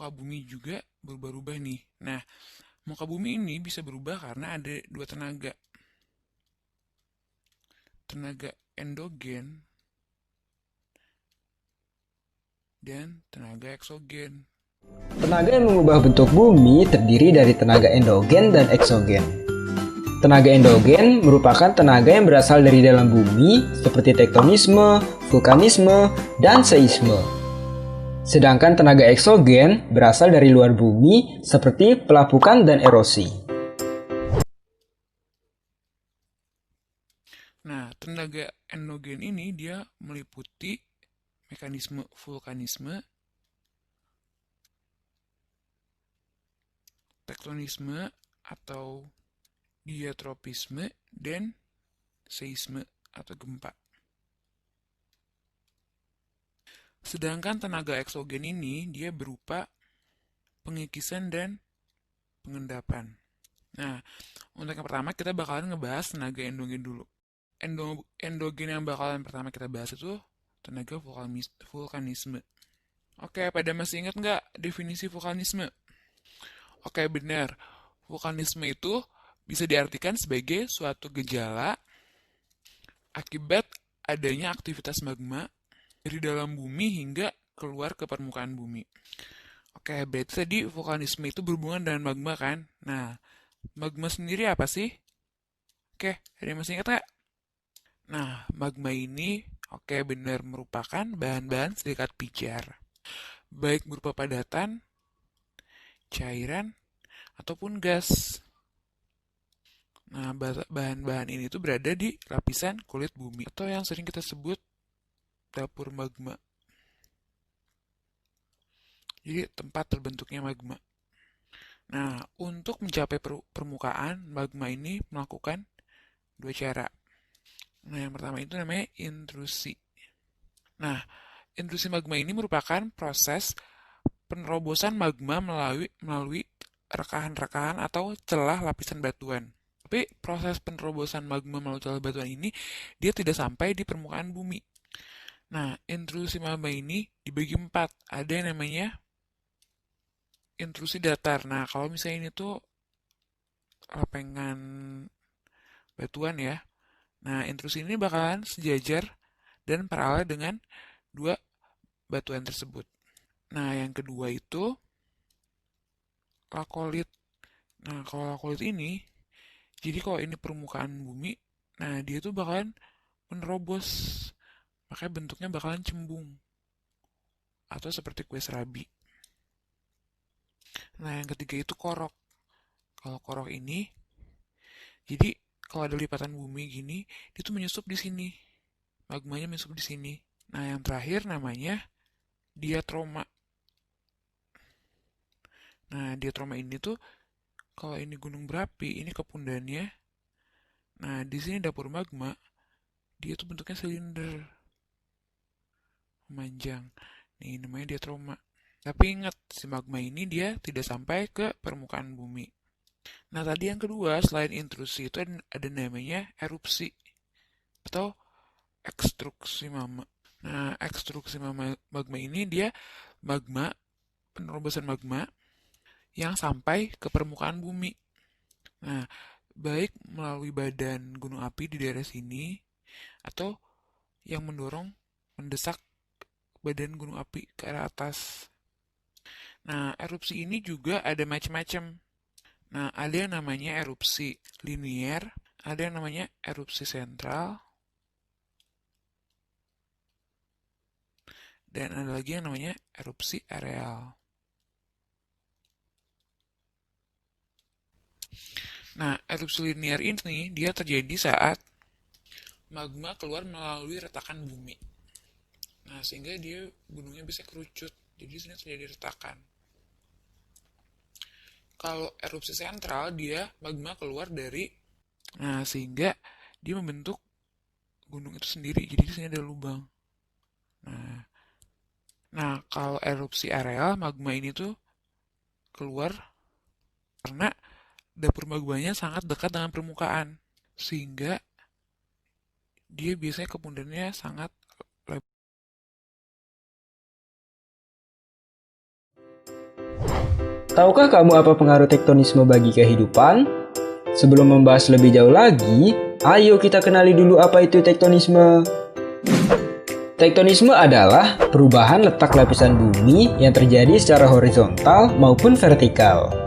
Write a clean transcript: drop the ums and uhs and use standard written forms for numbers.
muka bumi juga berubah-ubah nih. Nah, muka bumi ini bisa berubah karena ada dua tenaga. Tenaga endogen dan tenaga eksogen. Tenaga yang mengubah bentuk bumi terdiri dari tenaga endogen dan eksogen. Tenaga endogen merupakan tenaga yang berasal dari dalam bumi seperti tektonisme, vulkanisme, dan seisme. Sedangkan tenaga eksogen berasal dari luar bumi seperti pelapukan dan erosi. Nah, tenaga endogen ini dia meliputi mekanisme vulkanisme, tektonisme atau diatropisme, dan seisme atau gempa. Sedangkan tenaga eksogen ini dia berupa pengikisan dan pengendapan. Nah, untuk yang pertama kita bakalan ngebahas tenaga endogen dulu. Endogen yang bakalan pertama kita bahas itu tenaga vulkanisme. Oke, pada masih ingat nggak definisi vulkanisme? Oke, benar. Vulkanisme itu bisa diartikan sebagai suatu gejala akibat adanya aktivitas magma dari dalam bumi hingga keluar ke permukaan bumi. Oke, berarti tadi vulkanisme itu berhubungan dengan magma kan? Nah, magma sendiri apa sih? Oke, ada yang masih ingat nggak? Nah, magma ini, oke benar merupakan bahan-bahan silikat pijar. Baik berupa padatan, cairan, ataupun gas. Nah, bahan-bahan ini tuh berada di lapisan kulit bumi atau yang sering kita sebut dapur magma. Jadi tempat terbentuknya magma. Nah, untuk mencapai permukaan, magma ini melakukan dua cara. Nah, yang pertama itu namanya intrusi. Nah, intrusi magma ini merupakan proses penerobosan magma melalui rekahan-rekahan atau celah lapisan batuan. Tapi proses penerobosan magma melalui celah batuan ini dia tidak sampai di permukaan bumi. Nah, intrusi magma ini dibagi empat. Ada yang namanya intrusi datar. Nah, kalau misalnya ini tuh lepengan batuan ya. Nah, intrusi ini bakalan sejajar dan paralel dengan dua batuan tersebut. Nah, yang kedua itu lakolit. Nah, kalau lakolit ini, jadi kalau ini permukaan bumi, nah dia tuh bakalan menerobos. Makanya bentuknya bakalan cembung. Atau seperti kue serabi. Nah, yang ketiga itu korok. Kalau korok ini, jadi kalau ada lipatan bumi gini, dia tuh menyusup di sini. Magmanya menyusup di sini. Nah, yang terakhir namanya diatroma. Nah, diatroma ini tuh kalau ini gunung berapi, ini kepundannya. Nah, di sini dapur magma, dia tuh bentuknya silinder, memanjang. Nih, namanya diatroma. Tapi ingat, si magma ini dia tidak sampai ke permukaan bumi. Nah, tadi yang kedua, selain intrusi itu ada namanya erupsi atau ekstruksi magma. Nah, ekstruksi magma ini dia magma, penerobosan magma yang sampai ke permukaan bumi. Nah, baik melalui badan gunung api di daerah sini atau yang mendesak badan gunung api ke arah atas. Nah, erupsi ini juga ada macam-macam. Nah, ada yang namanya erupsi linier, ada yang namanya erupsi sentral, dan ada lagi yang namanya erupsi areal. Nah, erupsi linier ini dia terjadi saat magma keluar melalui retakan bumi. Nah, sehingga dia gunungnya bisa kerucut. Jadi sini terjadi retakan. Kalau erupsi sentral dia magma keluar dari, nah sehingga dia membentuk gunung itu sendiri. Jadi di sini ada lubang. Nah, kalau erupsi areal magma ini tuh keluar karena dapur magmanya sangat dekat dengan permukaan, sehingga dia biasanya kepundannya sangat lebar. Tahukah kamu apa pengaruh tektonisme bagi kehidupan? Sebelum membahas lebih jauh lagi, ayo kita kenali dulu apa itu tektonisme. Tektonisme adalah perubahan letak lapisan bumi yang terjadi secara horizontal maupun vertikal.